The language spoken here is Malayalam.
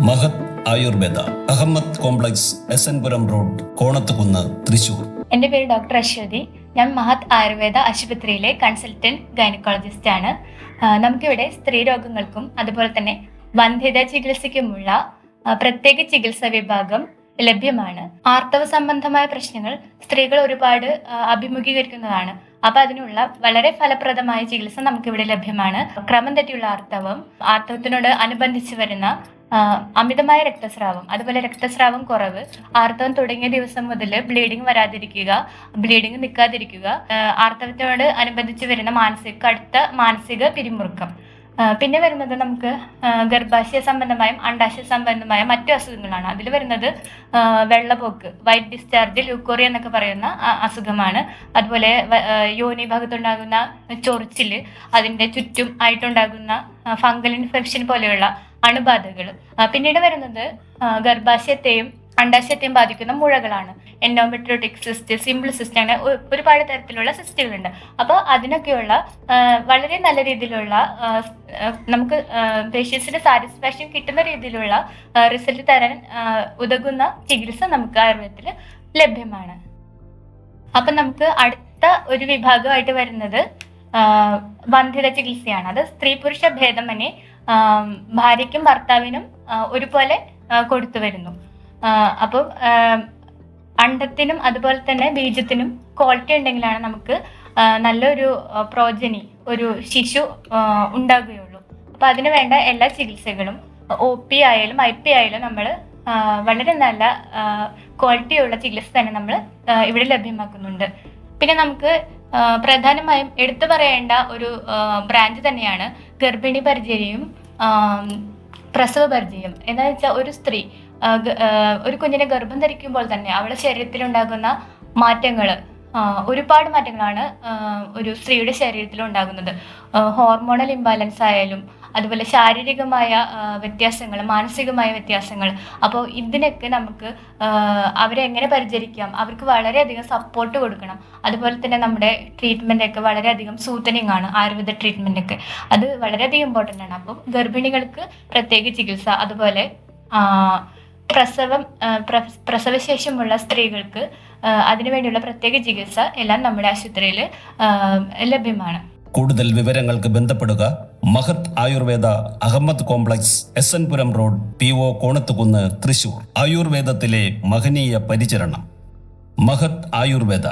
മഹത് ആയുർവേദ അഹമ്മദ് കോംപ്ലക്സ് എസ്.എൻ. പുരം റോഡ്, കോണത്തുകുന്ന്, തൃശൂർ. എൻ്റെ പേര് ഡോക്ടർ അശ്വതി. ഞാൻ മഹത് ആയുർവേദ ആശുപത്രിയിലെ കൺസൾട്ടന്റ് ഗൈനക്കോളജിസ്റ്റ് ആണ്. നമുക്കിവിടെ സ്ത്രീ രോഗങ്ങൾക്കും അതുപോലെ തന്നെ വന്ധ്യത ചികിത്സയ്ക്കുമുള്ള പ്രത്യേക ചികിത്സാ വിഭാഗം ലഭ്യമാണ്. ആർത്തവ സംബന്ധമായ പ്രശ്നങ്ങൾ സ്ത്രീകൾ ഒരുപാട് അഭിമുഖീകരിക്കുന്നതാണ്. അപ്പൊ അതിനുള്ള വളരെ ഫലപ്രദമായ ചികിത്സ നമുക്കിവിടെ ലഭ്യമാണ്. ക്രമം തെറ്റിയുള്ള ആർത്തവത്തിനോട് അനുബന്ധിച്ച് വരുന്ന അമിതമായ രക്തസ്രാവം, അതുപോലെ രക്തസ്രാവം കുറവ്, ആർത്തവം തുടങ്ങിയ ദിവസം മുതൽ ബ്ലീഡിങ് വരാതിരിക്കുക, ബ്ലീഡിങ് നിൽക്കാതിരിക്കുക, ആർത്തവത്തിനോട് അനുബന്ധിച്ച് വരുന്ന കടുത്ത മാനസിക പിരിമുറുക്കം. പിന്നെ വരുന്നത് നമുക്ക് ഗർഭാശയ സംബന്ധമായും അണ്ടാശയ സംബന്ധമായ മറ്റു അസുഖങ്ങളാണ്. അതിൽ വരുന്നത് വെള്ളപ്പോക്ക്, വൈറ്റ് ഡിസ്ചാർജ്, ലൂക്കോറിയ എന്നൊക്കെ പറയുന്ന അസുഖമാണ്. അതുപോലെ യോനി ഭാഗത്തുണ്ടാകുന്ന ചൊറിച്ചില്, അതിൻ്റെ ചുറ്റും ആയിട്ടുണ്ടാകുന്ന ഫംഗൽ ഇൻഫെക്ഷൻ പോലെയുള്ള അണുബാധകൾ. പിന്നീട് വരുന്നത് ഗർഭാശയത്തെയും അണ്ടാശയത്തെയും ബാധിക്കുന്ന മുഴകളാണ്. എൻഡോമെട്രിയോട്ടിക് സിസ്റ്റ്, സിമ്പിൾ സിസ്റ്റ്, അങ്ങനെ ഒരുപാട് തരത്തിലുള്ള സിസ്റ്റുകളുണ്ട്. അപ്പോൾ അതിനൊക്കെയുള്ള വളരെ നല്ല രീതിയിലുള്ള നമുക്ക് പേഷ്യൻസിന് സാറ്റിസ്ഫാക്ഷൻ കിട്ടുന്ന രീതിയിലുള്ള റിസൾട്ട് തരാൻ ഉതകുന്ന ചികിത്സ നമുക്ക് ആയുർവേദത്തിൽ ലഭ്യമാണ്. അപ്പം നമുക്ക് അടുത്ത ഒരു വിഭാഗമായിട്ട് വരുന്നത് വന്ധ്യത ചികിത്സയാണ്. അത് സ്ത്രീ പുരുഷ ഭേദമന്യേ ഭാര്യയ്ക്കും ഭർത്താവിനും ഒരുപോലെ കൊടുത്തു വരുന്നു. അപ്പം അണ്ടത്തിനും അതുപോലെ തന്നെ ബീജത്തിനും ക്വാളിറ്റി ഉണ്ടെങ്കിലാണ് നമുക്ക് നല്ലൊരു പ്രോജനി, ഒരു ശിശു ഉണ്ടാകുകയുള്ളൂ. അപ്പം അതിന് വേണ്ട എല്ലാ ചികിത്സകളും OP ആയാലും IP ആയാലും നമ്മൾ വളരെ നല്ല ക്വാളിറ്റിയുള്ള ചികിത്സ തന്നെ നമ്മൾ ഇവിടെ ലഭ്യമാക്കുന്നുണ്ട്. പിന്നെ നമുക്ക് പ്രധാനമായും എടുത്തു പറയേണ്ട ഒരു ബ്രാഞ്ച് തന്നെയാണ് ഗർഭിണി പരിചര്യയും പ്രസവ പരിചയം. എന്താണെന്ന് വെച്ചാൽ ഒരു സ്ത്രീ ഒരു കുഞ്ഞിനെ ഗർഭം ധരിക്കുമ്പോൾ തന്നെ അവളുടെ ശരീരത്തിലുണ്ടാകുന്ന മാറ്റങ്ങൾ, ഒരുപാട് മാറ്റങ്ങളാണ് ഒരു സ്ത്രീയുടെ ശരീരത്തിൽ ഉണ്ടാകുന്നത്. ഹോർമോണൽ ഇംബാലൻസ് ആയാലും അതുപോലെ ശാരീരികമായ വ്യത്യാസങ്ങൾ, മാനസികമായ വ്യത്യാസങ്ങൾ. അപ്പോൾ ഇതിനൊക്കെ നമുക്ക് അവരെ എങ്ങനെ പരിചരിക്കാം, അവർക്ക് വളരെയധികം സപ്പോർട്ട് കൊടുക്കണം. അതുപോലെ തന്നെ നമ്മുടെ ട്രീറ്റ്മെൻ്റ് ഒക്കെ വളരെയധികം സൂത്തനിങ് ആണ്. ആയുർവേദ ട്രീറ്റ്മെൻ്റ് ഒക്കെ അത് വളരെയധികം ഇമ്പോർട്ടൻ്റ് ആണ്. അപ്പം ഗർഭിണികൾക്ക് പ്രത്യേക ചികിത്സ, അതുപോലെ പ്രസവശേഷമുള്ള സ്ത്രീകൾക്ക് അതിനുവേണ്ടിയുള്ള പ്രത്യേക ചികിത്സ എല്ലാം നമ്മുടെ ആശുപത്രിയിൽ ലഭ്യമാണ്. കൂടുതൽ വിവരങ്ങൾക്ക് ബന്ധപ്പെടുക മഹത് ആയുർവേദ അഹമ്മദ് കോംപ്ലക്സ് എസ്.എൻ. പുരം റോഡ്, PO, കോണത്തുകുന്ന്, തൃശൂർ. ആയുർവേദത്തിലെ മഹനീയ പരിചരണം. മഹത് ആയുർവേദ.